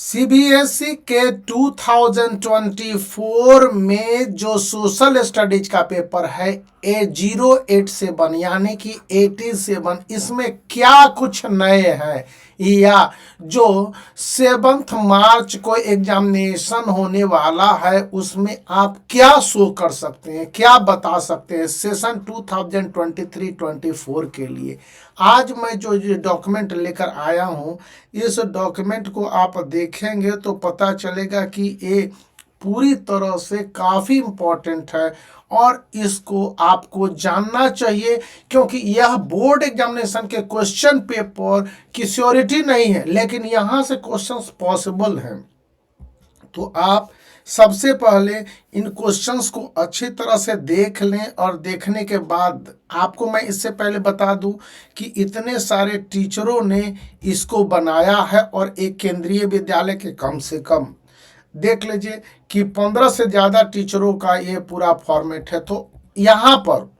CBSE के 2024 में जो सोशल स्टडीज का पेपर है A08 यानी कि 87, इसमें क्या कुछ नए हैं या जो 7 मार्च को एग्जामिनेशन होने वाला है उसमें आप क्या शो कर सकते हैं, क्या बता सकते हैं सेशन 2023-24 के लिए। आज मैं जो ये डॉक्यूमेंट लेकर आया हूँ, इस डॉक्यूमेंट को आप देखेंगे तो पता चलेगा कि ये पूरी तरह से काफ़ी इम्पोर्टेंट है और इसको आपको जानना चाहिए, क्योंकि यह बोर्ड एग्जामिनेशन के क्वेश्चन पेपर की श्योरिटी नहीं है, लेकिन यहाँ से क्वेश्चंस पॉसिबल हैं। तो आप सबसे पहले इन क्वेश्चंस को अच्छी तरह से देख लें और देखने के बाद आपको मैं इससे पहले बता दूं कि इतने सारे टीचरों ने इसको बनाया है और एक केंद्रीय विद्यालय के कम से कम देख लीजिए कि 15 से ज़्यादा टीचरों का ये पूरा फॉर्मेट है। तो यहाँ पर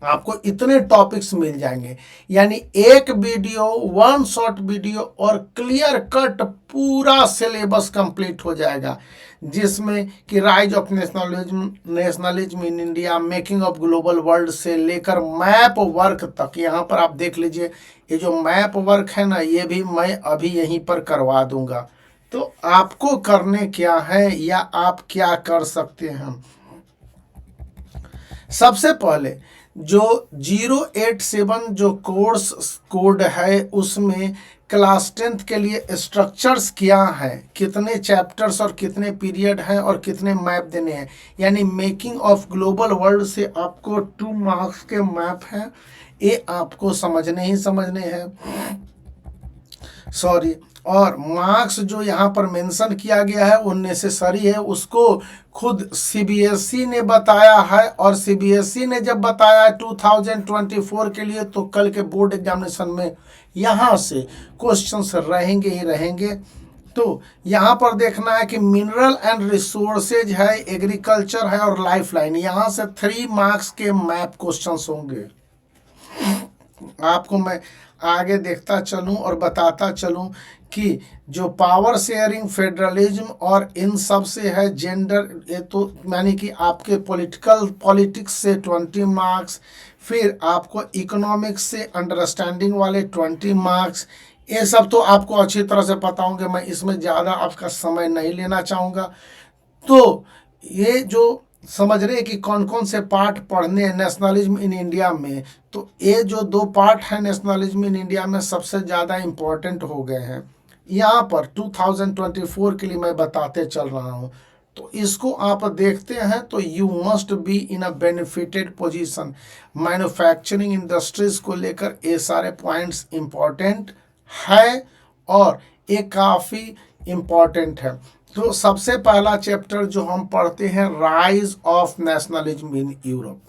आपको इतने टॉपिक्स मिल जाएंगे, यानी एक वीडियो, वन शॉट वीडियो और क्लियर कट पूरा सिलेबस कंप्लीट हो जाएगा, जिसमें कि rise of nationalism in India, making of global world से लेकर मैप वर्क तक। यहाँ पर आप देख लीजिए, ये जो मैप वर्क है ना, ये भी मैं अभी यहीं पर करवा दूंगा। तो आपको करने क्या है या आप क्या कर सकते हैं, सबसे पहले जो 087 जो कोर्स कोड है उसमें क्लास 10th के लिए स्ट्रक्चर्स क्या है, कितने चैप्टर्स और कितने पीरियड हैं और कितने मैप देने हैं। यानी मेकिंग ऑफ ग्लोबल वर्ल्ड से आपको 2 मार्क्स के मैप हैं, ये आपको समझने ही समझने हैं, सॉरी। और मार्क्स जो यहाँ पर मेंशन किया गया है वो नेसेसरी है, उसको खुद सीबीएसई ने बताया है। और सीबीएसई ने जब बताया 2024 के लिए, तो कल के बोर्ड एग्जामिनेशन में यहाँ से क्वेश्चंस रहेंगे ही रहेंगे। तो यहाँ पर देखना है कि मिनरल एंड रिसोर्सेज है, एग्रीकल्चर है और लाइफलाइन, यहाँ से 3 मार्क्स के मैप क्वेश्चंस होंगे। आपको मैं आगे देखता चलूं और बताता चलूं कि जो पावर शेयरिंग, फेडरलिज्म और इन सब से है, जेंडर, ये तो यानी कि आपके पॉलिटिक्स से 20 मार्क्स, फिर आपको इकोनॉमिक्स से अंडरस्टैंडिंग वाले 20 मार्क्स, ये सब तो आपको अच्छी तरह से पता होंगे, मैं इसमें ज़्यादा आपका समय नहीं लेना चाहूँगा। तो ये जो समझ रहे हैं कि कौन कौन से पार्ट पढ़ने हैं नेशनलिज्म इन इंडिया में, तो ये जो 2 पार्ट हैं नेशनलिज्म इन इंडिया में सबसे ज़्यादा इम्पोर्टेंट हो गए हैं यहाँ पर 2024 के लिए मैं बताते चल रहा हूँ। तो इसको आप देखते हैं तो you must be in a benefited position. Manufacturing industries को लेकर ये सारे पॉइंट्स इम्पोर्टेंट है और ये काफ़ी इम्पोर्टेंट है। तो सबसे पहला चैप्टर जो हम पढ़ते हैं, rise of nationalism in Europe.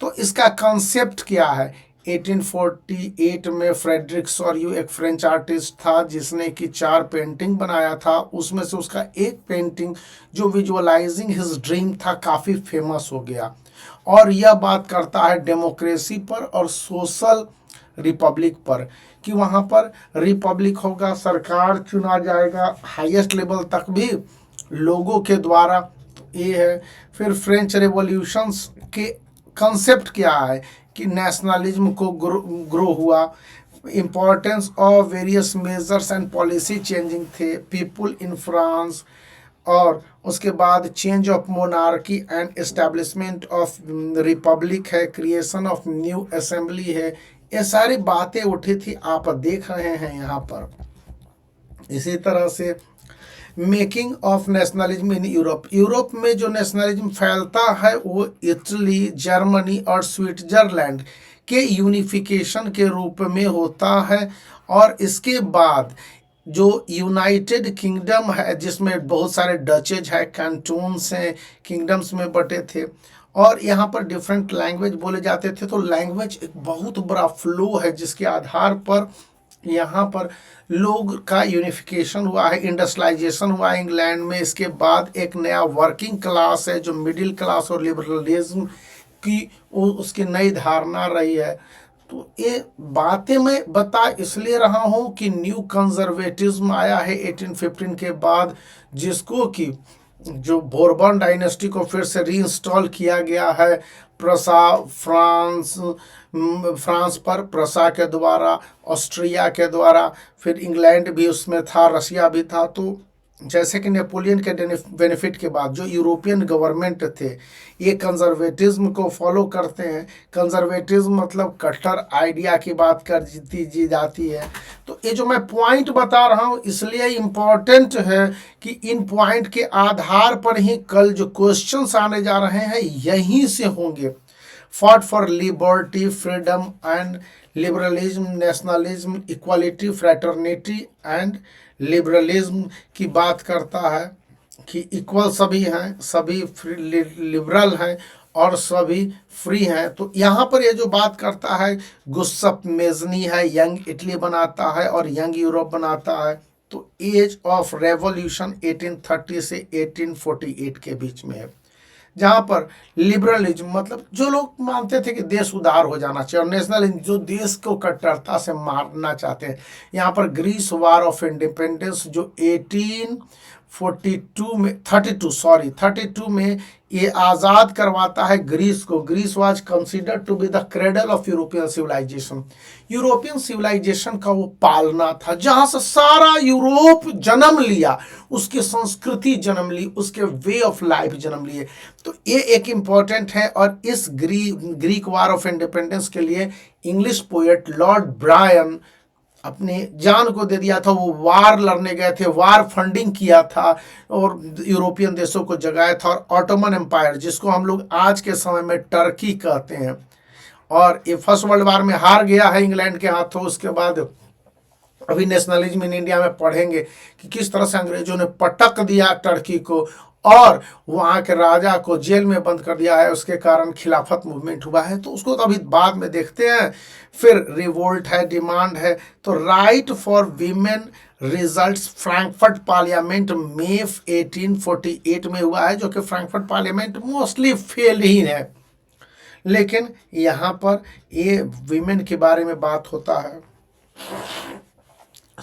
तो इसका कॉन्सेप्ट क्या है, 1848 में फ्रेडरिक सॉर्यू एक फ्रेंच आर्टिस्ट था जिसने कि 4 पेंटिंग बनाया था, उसमें से उसका एक पेंटिंग जो विजुअलाइजिंग हिज ड्रीम था काफ़ी फेमस हो गया। और यह बात करता है डेमोक्रेसी पर और सोशल रिपब्लिक पर, कि वहाँ पर रिपब्लिक होगा, सरकार चुना जाएगा हाईएस्ट लेवल तक भी लोगों के द्वारा, ये है। फिर फ्रेंच रेवोल्यूशंस के कंसेप्ट क्या है कि नेशनलिज्म को ग्रो हुआ, importance of various measures and policy changing थे, पीपुल इन फ्रांस, और उसके बाद change of monarchy and establishment of Republic है, क्रिएशन ऑफ न्यू असेंबली है, ये सारी बातें उठी थी, आप देख रहे हैं यहाँ पर। इसी तरह से making of nationalism in Europe, Europe में जो नेशनलिज्म फैलता है वो इटली, जर्मनी और स्विट्जरलैंड के यूनिफिकेशन के रूप में होता है। और इसके बाद जो यूनाइटेड किंगडम है जिसमें बहुत सारे डचेज है, कैंटून्स हैं, किंगडम्स में बटे थे और यहाँ पर डिफरेंट लैंग्वेज बोले जाते थे। तो लैंग्वेज एक बहुत बड़ा फ्लो है जिसके आधार पर यहाँ पर लोग का यूनिफिकेशन हुआ है, इंडस्ट्रियलाइजेशन हुआ है इंग्लैंड में। इसके बाद एक नया वर्किंग क्लास है जो मिडिल क्लास और लिबरलिज्म की उसकी नई धारणा रही है। तो ये बातें मैं बता इसलिए रहा हूं कि न्यू कंजर्वेटिज्म आया है 1815 के बाद, जिसको कि जो बोर्बन डायनेस्टी को फिर से रीइंस्टॉल किया गया है प्रसा फ्रांस पर प्रसा के द्वारा, ऑस्ट्रिया के द्वारा, फिर इंग्लैंड भी उसमें था, रशिया भी था। तो जैसे कि नेपोलियन के बेनिफिट के बाद जो यूरोपियन गवर्नमेंट थे ये कंजर्वेटिज्म को फॉलो करते हैं। कंजर्वेटिज्म मतलब कट्टर आइडिया की बात कर जी जाती है। तो ये जो मैं पॉइंट बता रहा हूँ इसलिए इम्पॉर्टेंट है कि इन पॉइंट के आधार पर ही कल जो क्वेश्चंस आने जा रहे हैं यहीं से होंगे। Fought for liberty, freedom and liberalism, nationalism, equality, fraternity and liberalism की बात करता है कि इक्वल सभी हैं, सभी लिबरल हैं और सभी फ्री हैं। तो यहाँ पर ये जो बात करता है गुस्सप मेजनी है, यंग इटली बनाता है और यंग यूरोप बनाता है। तो एज ऑफ रेवोल्यूशन 1830 से 1848 के बीच में है, जहाँ पर लिबरलिज्म मतलब जो लोग मानते थे कि देश उदार हो जाना चाहिए, और नेशनलिज्म जो देश को कट्टरता से मारना चाहते हैं। यहाँ पर ग्रीस वार ऑफ इंडिपेंडेंस जो 1842 में 32 में ये आज़ाद करवाता है ग्रीस को। Greece was considered to be the cradle of European civilization. European civilization का वो पालना था जहां से सारा यूरोप जन्म लिया, उसकी संस्कृति जन्म ली, उसके वे ऑफ लाइफ जन्म लिए। तो ये एक इम्पॉर्टेंट है। और इस ग्रीक वार ऑफ इंडिपेंडेंस के लिए इंग्लिश पोएट लॉर्ड ब्रायन अपने जान को दे दिया था। वो वार लड़ने गए थे, वार फंडिंग किया था और यूरोपियन देशों को जगाया था। और ऑटोमन एम्पायर जिसको हम लोग आज के समय में टर्की कहते हैं, और ये फर्स्ट वर्ल्ड वार में हार गया है इंग्लैंड के हाथों। उसके बाद अभी नेशनलिज्म इन इंडिया में पढ़ेंगे कि किस तरह से अंग्रेजों ने पटक दिया टर्की को और वहाँ के राजा को जेल में बंद कर दिया है, उसके कारण खिलाफत मूवमेंट हुआ है। तो उसको तो अभी बाद में देखते हैं। फिर रिवोल्ट है, डिमांड है। तो right for women results Frankfurt parliament मई 1848 में हुआ है, जो कि फ्रैंकफर्ट पार्लियामेंट मोस्टली फेल ही है। लेकिन यहाँ पर ये वीमेन के बारे में बात होता है।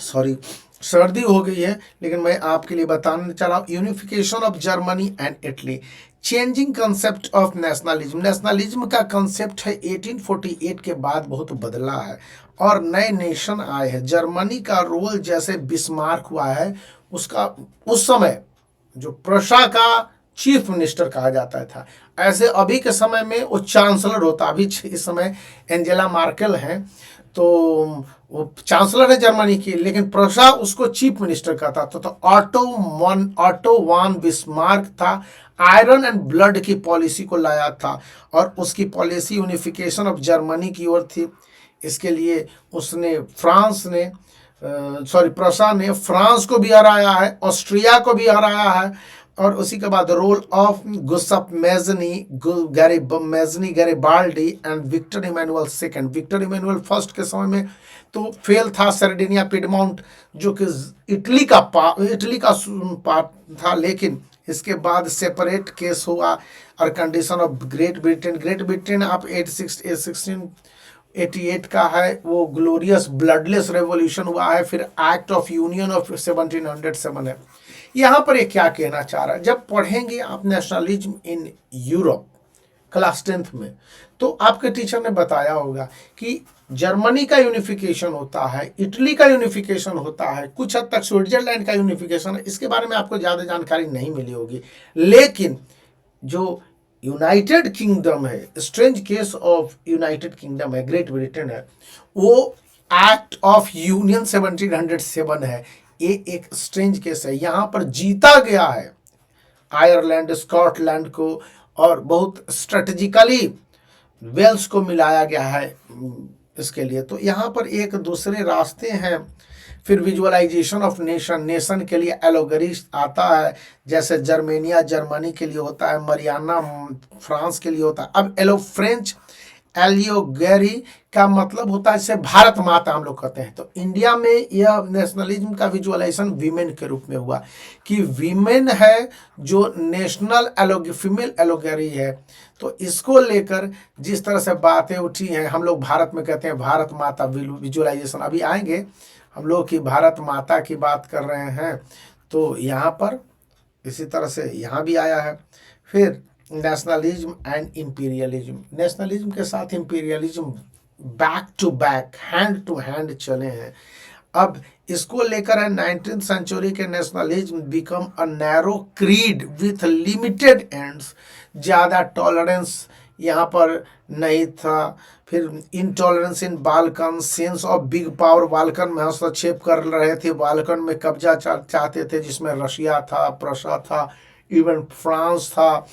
सॉरी, सर्दी हो गई है, लेकिन मैं आपके लिए बताने चला। Unification of Germany and Italy, changing concept of nationalism. Nationalism का कंसेप्ट है 1848 के बाद बहुत बदला है और नए नेशन आए हैं। जर्मनी का रोल जैसे बिस्मार्क हुआ है, उसका उस समय जो प्रशा का चीफ मिनिस्टर कहा जाता था, ऐसे अभी के समय में वो चांसलर होता। अभी इस समय एंजेला मार्केल हैं, तो वो चांसलर है जर्मनी की, लेकिन प्रशा उसको चीफ मिनिस्टर कहता था। तो ऑटो वान बिस्मार्क था, आयरन एंड ब्लड की पॉलिसी को लाया था और उसकी पॉलिसी यूनिफिकेशन ऑफ जर्मनी की ओर थी। इसके लिए उसने प्रशा ने फ्रांस को भी हराया है, ऑस्ट्रिया को भी हराया है। और उसी के बाद role of Giuseppe Mazzini Garibaldi and Victor Emmanuel second. Victor Emmanuel first के समय में तो फेल था, सर्डिनिया पिडमाउंट जो कि इटली का पार्ट था, लेकिन इसके बाद सेपरेट केस हुआ। और कंडीशन ऑफ ग्रेट ब्रिटेन आप 1688 का है, वो ग्लोरियस ब्लडलेस रेवोल्यूशन हुआ है। फिर एक्ट ऑफ यूनियन ऑफ 1707 है। यहाँ पर ये क्या कहना चाह रहा है, जब पढ़ेंगे आप nationalism in Europe class 10th में, तो आपके टीचर ने बताया होगा कि जर्मनी का यूनिफिकेशन होता है, इटली का यूनिफिकेशन होता है, कुछ हद तक स्विट्जरलैंड का यूनिफिकेशन है। इसके बारे में आपको ज़्यादा जानकारी नहीं मिली होगी। लेकिन जो यूनाइटेड किंगडम है, strange case of United kingdom है, ग्रेट ब्रिटेन है, वो एक्ट ऑफ यूनियन 1707 है। ये एक स्ट्रेंज केस है। यहाँ पर जीता गया है आयरलैंड, स्कॉटलैंड को, और बहुत स्ट्रेटेजिकली वेल्स को मिलाया गया है इसके लिए। तो यहाँ पर एक दूसरे रास्ते हैं। फिर विजुअलाइजेशन ऑफ नेशन के लिए एलोगरी आता है, जैसे जर्मेनिया जर्मनी के लिए होता है, मरियाना फ्रांस के लिए होता है। अब फ्रेंच एलियोगेरी का मतलब होता है इसे भारत माता हम लोग कहते हैं। तो इंडिया में यह नेशनलिज्म का विजुअलाइजेशन वीमेन के रूप में हुआ कि वीमेन है जो नेशनल फीमेल एलोगरी है। तो इसको लेकर जिस तरह से बातें उठी हैं, हम लोग भारत में कहते हैं भारत माता विजुअलाइजेशन, अभी आएंगे हम लोग की भारत माता की बात कर रहे हैं। तो यहाँ पर इसी तरह से यहाँ भी आया है। फिर नेशनलिज्म एंड इंपीरियलिज्म, नेशनलिज्म के साथ imperialism back to back, hand to hand चले हैं। अब इसको लेकर है 19th सेंचुरी के nationalism become a narrow creed with limited ends, ज़्यादा टॉलरेंस यहाँ पर नहीं था। फिर intolerance in Balkan, sense of big power, Balkan में हस्तक्षेप कर रहे थे, बाल्कन में कब्जा चाहते थे, जिसमें रशिया था, प्रशा था, इवन फ्रांस था।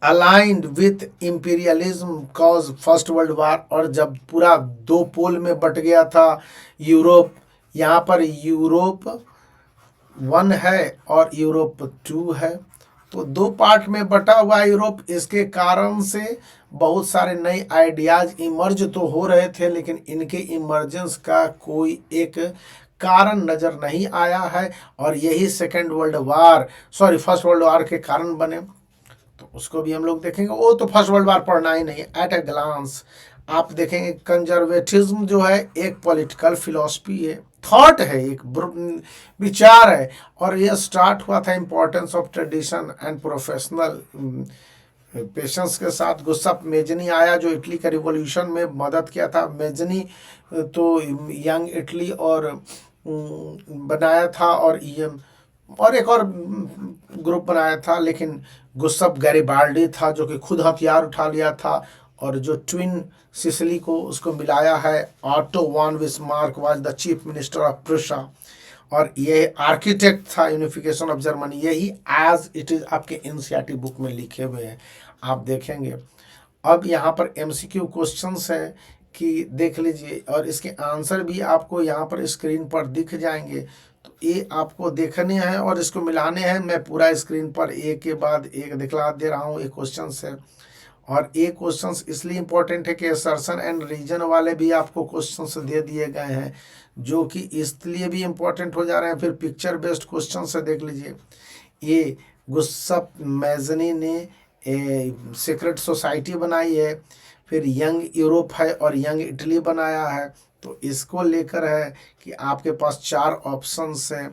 Aligned with imperialism cause first world war, और जब पूरा दो पोल में बट गया था यूरोप, यहाँ पर यूरोप 1 है और यूरोप 2 है, तो दो पार्ट में बटा हुआ यूरोप। इसके कारण से बहुत सारे नए आइडियाज इमर्ज तो हो रहे थे, लेकिन इनके इमर्जेंस का कोई एक कारण नज़र नहीं आया है, और यही फर्स्ट वर्ल्ड वार के कारण बने। तो उसको भी हम लोग देखेंगे। वो तो फर्स्ट वर्ल्ड वार पढ़ना ही नहीं, एट ए ग्लांस आप देखेंगे। कंजर्वेटिज्म जो है एक पॉलिटिकल फिलॉसफी है, थॉट है, एक विचार है, और यह स्टार्ट हुआ था importance of tradition and professional patience के साथ। गुस्ताफ मेजनी आया जो इटली के रिवॉल्यूशन में मदद किया था। मेजनी तो यंग इटली और बनाया था, और एक और ग्रुप बनाया था, लेकिन गुस्ताफ गैरिबाल्डी था जो कि खुद हथियार उठा लिया था, और जो ट्विन सिसिली को उसको मिलाया है। Otto von Bismarck was the chief minister of Prussia, और ये आर्किटेक्ट था यूनिफिकेशन ऑफ जर्मनी। यही एज इट इज़ आपके एनसीईआरटी बुक में लिखे हुए हैं, आप देखेंगे। अब यहाँ पर एमसीक्यू क्वेश्चंस है कि देख लीजिए, और इसके आंसर भी आपको यहाँ पर स्क्रीन पर दिख जाएंगे। तो ये आपको देखने हैं और इसको मिलाने हैं। मैं पूरा स्क्रीन पर एक के बाद एक दिखला दे रहा हूँ, ये क्वेश्चंस है। और ये क्वेश्चंस इसलिए इंपॉर्टेंट है कि असर्शन एंड रीजन वाले भी आपको क्वेश्चंस दे दिए गए हैं, जो कि इसलिए भी इंपॉर्टेंट हो जा रहे हैं। फिर पिक्चर बेस्ड क्वेश्चन से देख लीजिए। ये गुस्ताफ मेजनी ने सीक्रेट सोसाइटी बनाई है, फिर यंग यूरोप है और यंग इटली बनाया है। तो इसको लेकर है कि आपके पास 4 ऑप्शंस हैं।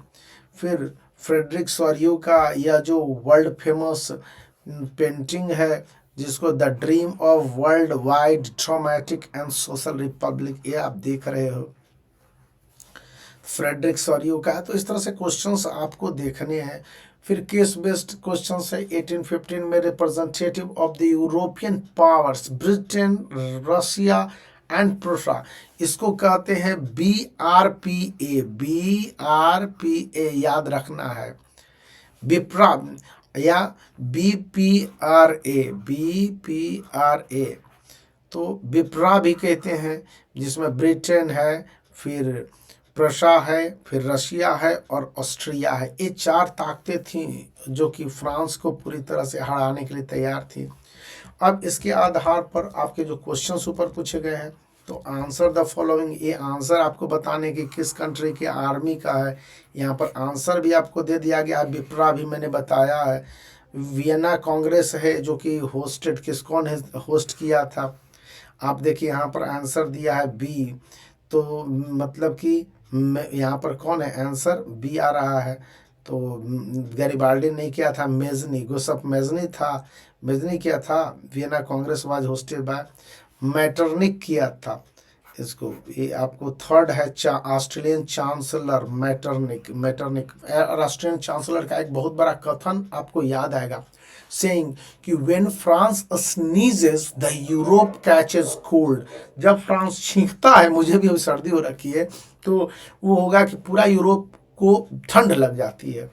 फिर फ्रेडरिक सोरियो का यह जो वर्ल्ड फेमस पेंटिंग है, जिसको the dream of world wide traumatic and social Republic, ये आप देख रहे हो, फ्रेडरिक सोरियो का है। तो इस तरह से क्वेश्चंस आपको देखने हैं। फिर केस बेस्ड क्वेश्चंस है। 1815 में representative of the European powers, Britain, Russia and Prussia, इसको कहते हैं BRPA। BRPA याद रखना है, बिप्रा या BPRA। तो बिप्रा भी कहते हैं, जिसमें ब्रिटेन है, फिर प्रशा है, फिर रशिया है और ऑस्ट्रिया है। ये 4 ताकतें थीं जो कि फ्रांस को पूरी तरह से हराने के लिए तैयार थी। अब इसके आधार पर आपके जो क्वेश्चंस ऊपर पूछे गए हैं, तो आंसर द फॉलोइंग, ये आंसर आपको बताने की किस कंट्री के आर्मी का है। यहाँ पर आंसर भी आपको दे दिया गया। विप्रा भी मैंने बताया है। वियना कांग्रेस है जो कि कौन है होस्ट किया था। आप देखिए यहाँ पर आंसर दिया है बी, तो मतलब कि यहाँ पर कौन है, आंसर बी आ रहा है। तो गैरिबाल्डी नहीं किया था, मेजनी, गुस्ताफ मेजनी था, मेजनी किया था। Vienna Congress was hosted by Metternich किया था इसको। ये आपको थर्ड है Australian chancellor Metternich. Australian chancellor का एक बहुत बड़ा कथन आपको याद आएगा, सेइंग कि when France sneezes the Europe catches cold, जब फ्रांस छींकता है, मुझे भी अभी सर्दी हो रखी है, तो वो होगा कि पूरा यूरोप को ठंड लग जाती है।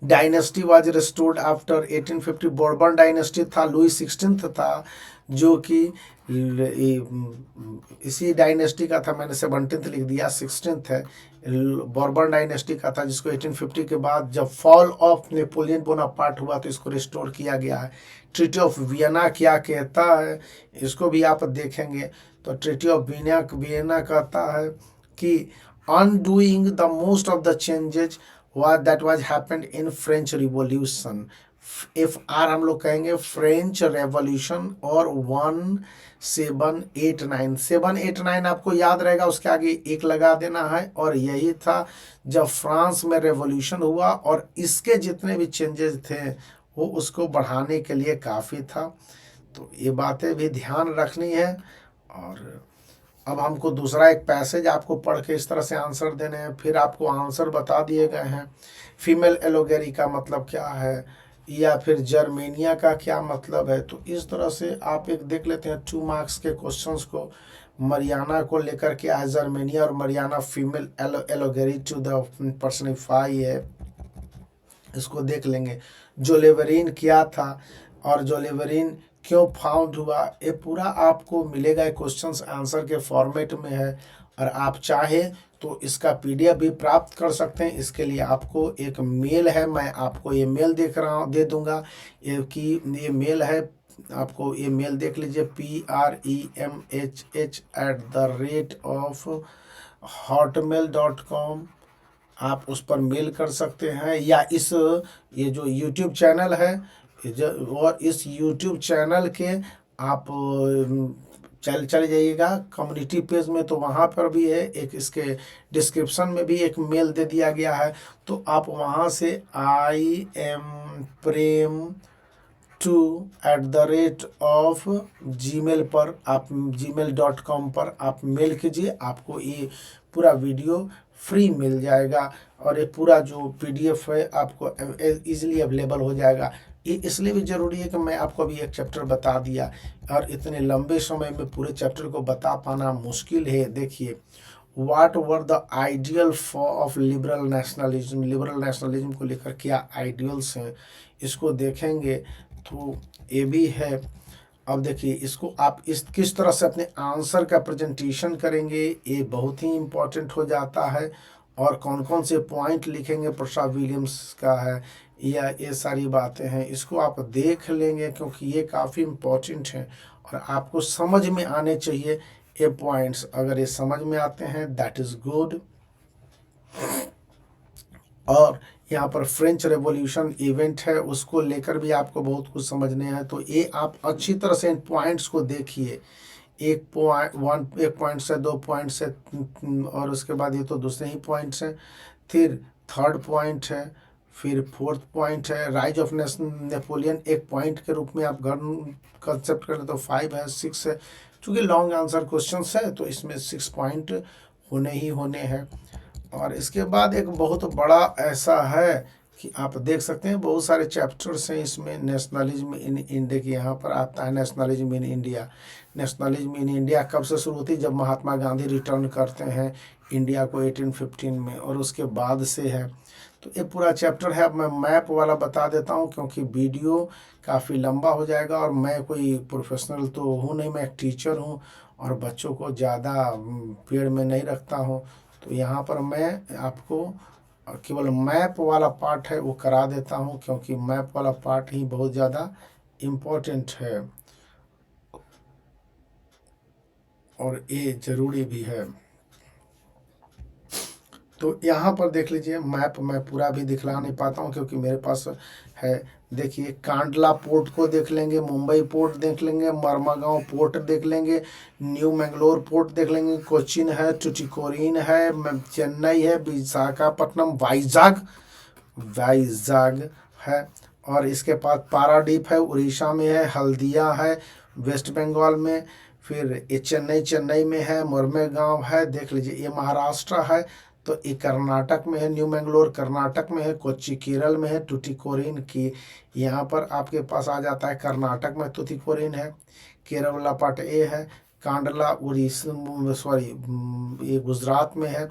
Dynasty was restored after 1850। Bourbon dynasty था, लुई 16 था जो कि इसी डायनेस्टी का था। मैंने 17th लिख दिया, 16th है, बोर्बन डायनेस्टी का था, जिसको 1850 के बाद जब फॉल ऑफ नेपोलियन बोनापार्ट हुआ तो इसको रिस्टोर किया गया है। ट्रीटी ऑफ वियना क्या कहता है, इसको भी आप देखेंगे। तो ट्रीटी ऑफ वियना कहता है कि undoing the most of the changes that was happened in French revolution. F R हम लोग कहेंगे फ्रेंच रेवोल्यूशन। और 1789, 789 आपको याद रहेगा, उसके आगे एक लगा देना है। और यही था जब फ्रांस में रेवोल्यूशन हुआ और इसके जितने भी चेंजेस थे वो उसको बढ़ाने के लिए काफ़ी था। तो ये बातें भी ध्यान रखनी है। और अब हमको दूसरा एक पैसेज आपको पढ़ के इस तरह से आंसर देने हैं, फिर आपको आंसर बता दिए गए हैं। फीमेल एलोगेरी का मतलब क्या है, या फिर जर्मेनिया का क्या मतलब है। तो इस तरह से आप एक देख लेते हैं 2 मार्क्स के क्वेश्चंस को। मरियाना को लेकर के है जर्मेनिया, और मरियाना फीमेल एलोगेरी टू द पर्सनिफाई है, इसको देख लेंगे। जोलेवरिन क्या था और जोलेवरिन क्यों फाउंड हुआ, ये पूरा आपको मिलेगा क्वेश्चंस आंसर के फॉर्मेट में है। और आप चाहे तो इसका पीडीएफ भी प्राप्त कर सकते हैं। इसके लिए आपको एक मेल है, मैं आपको ये मेल दे दूंगा। ये कि ये मेल है, आपको ये मेल देख लीजिए, PREMHH@hotmail.com। आप उस पर मेल कर सकते हैं, या इस ये जो यूट्यूब चैनल है और इस यूट्यूब चैनल के आप चले जाइएगा कम्युनिटी पेज में, तो वहाँ पर भी है एक, इसके डिस्क्रिप्शन में भी एक मेल दे दिया गया है। तो आप वहाँ से IMPrem2@gmail पर आप gmail.com पर आप मेल कीजिए, आपको ये पूरा वीडियो फ्री मिल जाएगा। और ये पूरा जो पीडीएफ है आपको इजीली अवेलेबल हो जाएगा। ये इसलिए भी ज़रूरी है कि मैं आपको अभी एक चैप्टर बता दिया, और इतने लंबे समय में पूरे चैप्टर को बता पाना मुश्किल है। देखिए, what were the ideal of liberal nationalism, liberal nationalism को लेकर क्या आइडियल्स हैं, इसको देखेंगे। तो ये भी है। अब देखिए, इसको आप इस किस तरह से अपने आंसर का प्रेजेंटेशन करेंगे, ये बहुत ही इम्पोर्टेंट हो जाता है। और कौन कौन से पॉइंट लिखेंगे प्रसाद विलियम्स का है, या ये सारी बातें हैं, इसको आप देख लेंगे, क्योंकि ये काफ़ी इम्पोर्टेंट है और आपको समझ में आने चाहिए ये पॉइंट्स। अगर ये समझ में आते हैं दैट इज़ गुड। और यहाँ पर फ्रेंच रेवोल्यूशन इवेंट है, उसको लेकर भी आपको बहुत कुछ समझने हैं। तो ये आप अच्छी तरह से इन पॉइंट्स को देखिए, एक पॉइंट से 2 पॉइंट से, और उसके बाद ये तो दूसरे ही पॉइंट्स हैं। फिर थर्ड पॉइंट है, फिर फोर्थ पॉइंट है राइज ऑफ नेपोलियन, एक पॉइंट के रूप में आप घर कंसेप्ट करें तो 5 है, 6 है। चूँकि लॉन्ग आंसर क्वेश्चन है तो इसमें 6 पॉइंट होने ही होने हैं। और इसके बाद एक बहुत बड़ा ऐसा है कि आप देख सकते हैं बहुत सारे चैप्टर्स हैं इसमें। नेशनलिज्म इन इंडिया की यहाँ पर आता है, nationalism in India. Nationalism in India कब से शुरू होती है, जब महात्मा गांधी रिटर्न करते हैं इंडिया को 1815 में, और उसके बाद से है। तो ये पूरा चैप्टर है। अब मैं मैप वाला बता देता हूँ क्योंकि वीडियो काफ़ी लंबा हो जाएगा, और मैं कोई प्रोफेशनल तो हूँ नहीं, मैं एक टीचर हूँ और बच्चों को ज़्यादा पेड़ में नहीं रखता हूँ। तो यहाँ पर मैं आपको केवल मैप वाला पार्ट है वो करा देता हूँ, क्योंकि मैप वाला पार्ट ही बहुत ज़्यादा इम्पोर्टेंट है और ये ज़रूरी भी है। तो यहाँ पर देख लीजिए, मैप मैं पूरा भी दिखला नहीं पाता हूँ क्योंकि मेरे पास है। देखिए, कांडला पोर्ट को देख लेंगे, मुंबई पोर्ट देख लेंगे, मरमागांव पोर्ट देख लेंगे, न्यू मैंगलोर पोर्ट देख लेंगे, कोचिन है, टुटिकोरिन है, चेन्नई है, विशाखापट्टनम, वाइजाग है। और इसके पास पारादीप है, उड़ीसा में है, हल्दिया है वेस्ट बंगाल में, फिर ये चेन्नई में है, मुरमेगांव है, देख लीजिए ये महाराष्ट्र है। तो ये कर्नाटक में है, न्यू मैंगलोर कर्नाटक में है, कोच्चि केरल में है, टुटिकोरिन की यहाँ पर आपके पास आ जाता है, कर्नाटक में टुटिकोरिन है, केरल वाला पार्ट ए है, कांडला उड़ीसा ये गुजरात में है।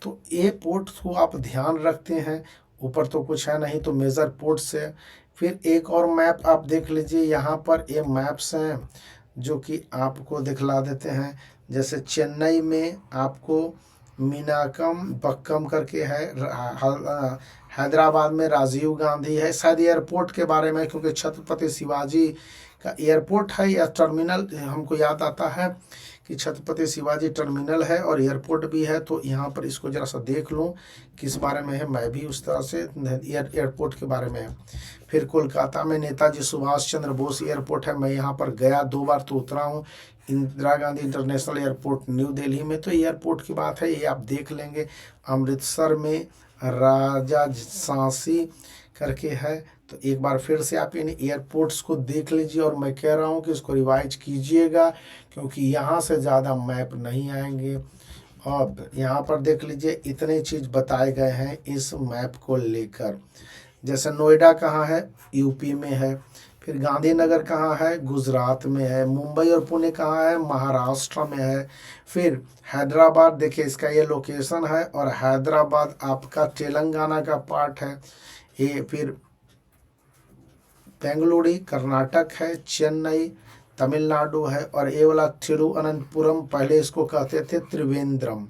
तो ये पोर्ट को आप ध्यान रखते हैं ऊपर तो कुछ है नहीं, तो मेजर पोर्ट से। फिर एक और मैप आप देख लीजिए, यहाँ पर ये मैप्स हैं जो कि आपको दिखला देते हैं। जैसे चेन्नई में आपको मीनाकम बक्कम करके है, हैदराबाद में राजीव गांधी है, शायद एयरपोर्ट के बारे में, क्योंकि छत्रपति शिवाजी का एयरपोर्ट है या टर्मिनल, हमको याद आता है कि छत्रपति शिवाजी टर्मिनल है और एयरपोर्ट भी है। तो यहाँ पर इसको जरा सा देख लूँ किस बारे में है, मैं भी उस तरह से एयरपोर्ट के बारे में है। फिर कोलकाता में नेताजी सुभाष चंद्र बोस एयरपोर्ट है, मैं यहाँ पर गया 2 बार तो उतरा हूँ। Indira Gandhi international airport new Delhi में, तो एयरपोर्ट की बात है, ये आप देख लेंगे। अमृतसर में राजा सांसी करके है। तो एक बार फिर से आप इन एयरपोर्ट्स को देख लीजिए, और मैं कह रहा हूँ कि इसको रिवाइज कीजिएगा, क्योंकि यहाँ से ज़्यादा मैप नहीं आएंगे। और यहाँ पर देख लीजिए, इतने चीज़ बताए गए हैं इस मैप को लेकर। जैसे नोएडा कहाँ है, यूपी में है। फिर गांधीनगर कहाँ है, गुजरात में है। मुंबई और पुणे कहाँ है, महाराष्ट्र में है। फिर हैदराबाद देखिए, इसका ये लोकेशन है, और हैदराबाद आपका तेलंगाना का पार्ट है ये। फिर बेंगलुरु कर्नाटक है, चेन्नई तमिलनाडु है, और ये वाला तिरुवनंतपुरम, पहले इसको कहते थे त्रिवेंद्रम,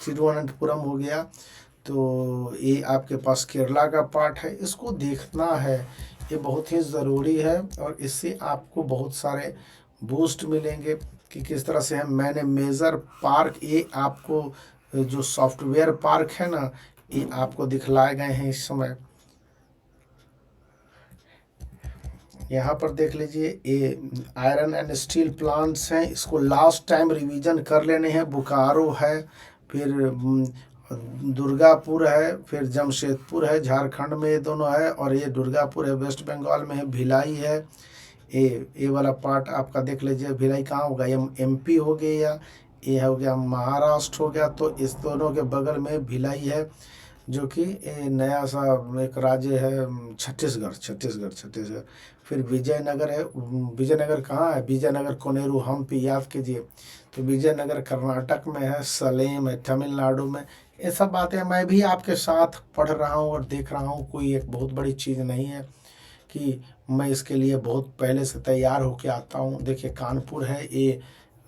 तिरुवनंतपुरम हो गया। तो ये आपके पास केरला का पार्ट है, इसको देखना है, ये बहुत ही ज़रूरी है, और इससे आपको बहुत सारे बूस्ट मिलेंगे कि किस तरह से है। मैंने मेजर पार्क, ये आपको जो सॉफ्टवेयर पार्क है ना, ये आपको दिखलाए गए हैं इस समय। यहाँ पर देख लीजिए, ये आयरन एंड स्टील प्लांट्स हैं, इसको लास्ट टाइम रिवीजन कर लेने हैं। बोकारो है, फिर दुर्गापुर है, फिर जमशेदपुर है, झारखंड में ये दोनों है, और ये दुर्गापुर है वेस्ट बंगाल में है। भिलाई है, ये वाला पार्ट आपका देख लीजिए। भिलाई कहाँ होगा, ये एमपी हो गया, ये हो गया महाराष्ट्र हो गया। तो इस दोनों के बगल में भिलाई है, जो कि नया सा एक राज्य है, छत्तीसगढ़। फिर विजयनगर है, विजयनगर कहाँ है, विजयनगर कोनेरू हम्पी, याद कीजिए। तो विजयनगर कर्नाटक में है, सलेम है तमिलनाडु में। ये सब बातें मैं भी आपके साथ पढ़ रहा हूँ और देख रहा हूँ, कोई एक बहुत बड़ी चीज़ नहीं है कि मैं इसके लिए बहुत पहले से तैयार होके आता हूँ। देखिए कानपुर है, ये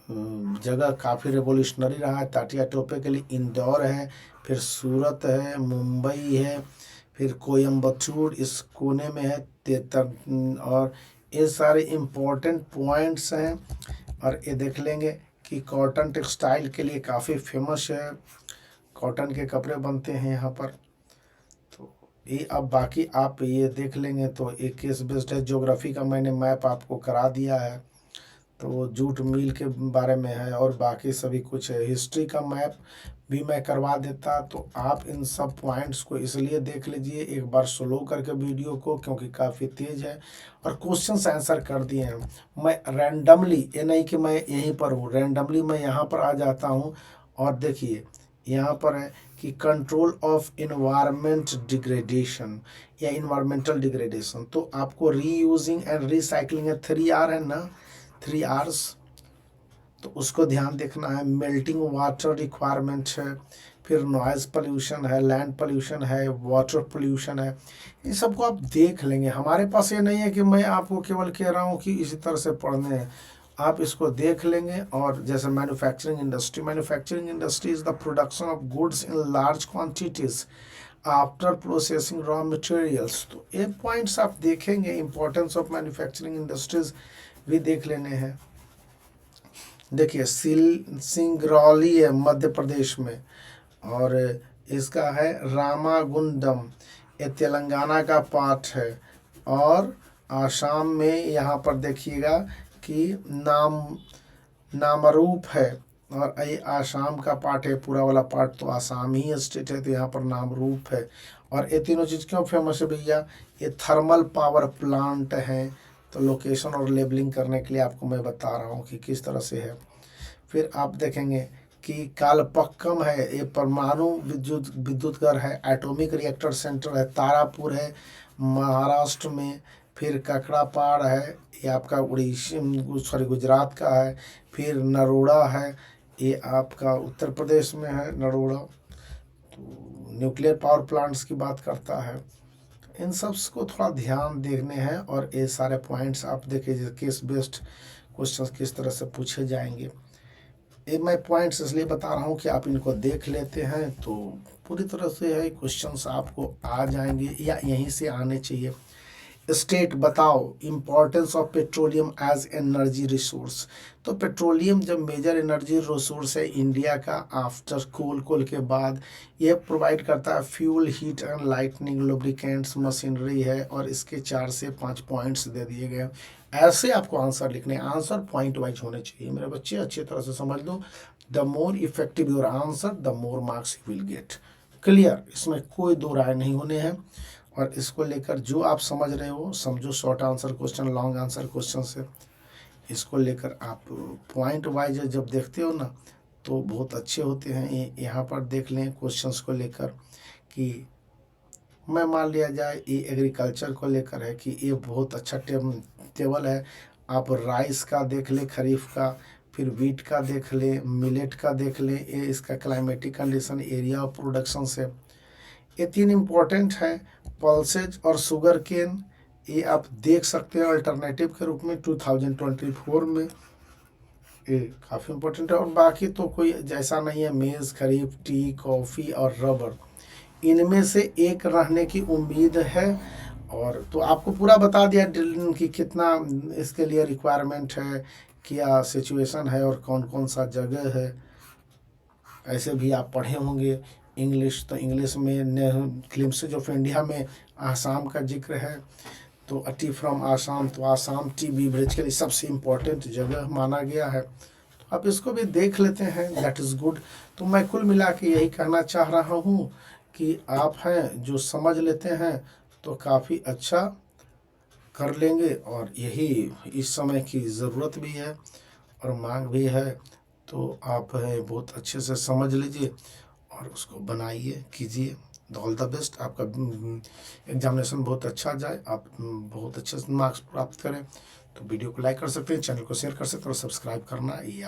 जगह काफ़ी रेवोल्यूशनरी रहा है ताटिया टोपे के लिए। इंदौर है, फिर सूरत है, मुंबई है, फिर कोयम्बटूर इस कोने में है, और ये सारे इम्पोर्टेंट पॉइंट्स हैं। और ये देख लेंगे कि कॉटन टेक्सटाइल के लिए काफ़ी फेमस है, कॉटन के कपड़े बनते हैं यहाँ पर। तो ये अब बाकी आप ये देख लेंगे, तो एक केस बेस्ड है। ज्योग्राफी का मैंने मैप आपको करा दिया है, तो वो जूट मिल के बारे में है, और बाकी सभी कुछ है। हिस्ट्री का मैप भी मैं करवा देता, तो आप इन सब पॉइंट्स को इसलिए देख लीजिए एक बार स्लो करके वीडियो को, क्योंकि काफ़ी तेज़ है, और क्वेश्चंस आंसर कर दिए हैं। मैं रैंडमली, ये नहीं कि मैं यहीं पर हूँ, रैंडमली मैं यहाँ पर आ जाता हूँ। और देखिए यहाँ पर है कि कंट्रोल ऑफ इन्वायरमेंट डिग्रेडेशन या इन्वायरमेंटल डिग्रेडेशन, तो आपको रीयूजिंग एंड रिसाइकलिंग है, 3R है ना, 3Rs, तो उसको ध्यान देखना है। मेल्टिंग वाटर रिक्वायरमेंट है, फिर नॉइज़ पोल्यूशन है, लैंड पोल्यूशन है, वाटर पोल्यूशन है। इन सबको आप देख लेंगे। हमारे पास ये नहीं है कि मैं आपको केवल कह रहा हूँ कि इसी तरह से पढ़ने हैं, आप इसको देख लेंगे। और जैसे manufacturing industry is the production of goods in large quantities after processing raw materials. तो ये पॉइंट्स आप देखेंगे, इंपॉर्टेंस ऑफ मैन्युफैक्चरिंग इंडस्ट्रीज भी देख लेने हैं। देखिए सिंगरौली है मध्य प्रदेश में, और इसका है रामागुंडम, ये तेलंगाना का पार्ट है। और आसाम में यहाँ पर देखिएगा कि नामरूप है, और ये आसाम का पार्ट है। पूरा वाला पार्ट तो आसाम ही स्टेट है, तो यहाँ पर नामरूप है। और ये तीनों चीज़ क्यों फेमस है भैया, ये थर्मल पावर प्लांट हैं। तो लोकेशन और लेबलिंग करने के लिए आपको मैं बता रहा हूँ कि किस तरह से है। फिर आप देखेंगे कि कालपक्कम है, ये परमाणु विद्युत घर है, एटॉमिक रिएक्टर सेंटर है, तारापुर है महाराष्ट्र में। फिर ककड़ापाड़ है, ये आपका गुजरात का है। फिर नरोड़ा है, ये आपका उत्तर प्रदेश में है नरोड़ा। तो न्यूक्लियर पावर प्लांट्स की बात करता है। इन सब को थोड़ा ध्यान देखने हैं और ये सारे पॉइंट्स आप देखिए केस बेस्ड क्वेश्चंस किस तरह से पूछे जाएंगे। ये मैं पॉइंट्स इसलिए बता रहा हूँ कि आप इनको देख लेते हैं तो पूरी तरह से है क्वेश्चंस आपको आ जाएंगे या यहीं से आने चाहिए। स्टेट बताओ importance of petroleum as energy resource. तो पेट्रोलियम जब मेजर एनर्जी रिसोर्स है इंडिया का आफ्टर कोल के बाद, ये प्रोवाइड करता है fuel, heat and lightning, lubricants, machinery है, और इसके 4 से 5 पॉइंट्स दे दिए गए। ऐसे आपको आंसर लिखने, आंसर पॉइंट वाइज होने चाहिए मेरे बच्चे, अच्छी तरह से समझ लो। The more effective your answer the more marks you will get. Clear, इसमें कोई दो राय नहीं होने हैं। और इसको लेकर जो आप समझ रहे हो समझो, short answer question, long answer question से इसको लेकर आप पॉइंट वाइज जब देखते हो ना तो बहुत अच्छे होते हैं। यहाँ पर देख लें क्वेश्चंस को लेकर कि मैं मान लिया जाए ये एग्रीकल्चर को लेकर है कि ये बहुत अच्छा टेबल है। आप राइस का देख ले, खरीफ का, फिर वीट का देख ले, मिलेट का देख ले, ये इसका climatic condition, area of production से, ये 3 इम्पोर्टेंट हैं। पल्सेज और शुगर केन ये आप देख सकते हैं अल्टरनेटिव के रूप में 2024 में, ये काफ़ी इम्पोर्टेंट है। और बाकी तो कोई जैसा नहीं है, मेज़, खरीफ, टी, कॉफ़ी और रबर, इनमें से एक रहने की उम्मीद है। और तो आपको पूरा बता दिया कि कितना इसके लिए रिक्वायरमेंट है, क्या सिचुएशन है और कौन कौन सा जगह है। ऐसे भी आप पढ़े होंगे इंग्लिश, तो इंग्लिश में ग्लिम्पसेज ऑफ इंडिया में आसाम का जिक्र है। तो टी फ्रॉम आसाम, तो आसाम टी बीवरेज के लिए सबसे इम्पोर्टेंट जगह माना गया है। तो आप इसको भी देख लेते हैं, दैट इज़ गुड। तो मैं कुल मिला के यही कहना चाह रहा हूँ कि आप हैं जो समझ लेते हैं तो काफ़ी अच्छा कर लेंगे, और यही इस समय की ज़रूरत भी है और मांग भी है। तो आप है बहुत अच्छे से समझ लीजिए और उसको बनाइए, कीजिए। ऑल द बेस्ट, आपका एग्जामिनेशन बहुत अच्छा जाए, आप बहुत अच्छे से मार्क्स प्राप्त करें। तो वीडियो को लाइक कर सकते हैं, चैनल को शेयर कर सकते हैं और सब्सक्राइब करना ये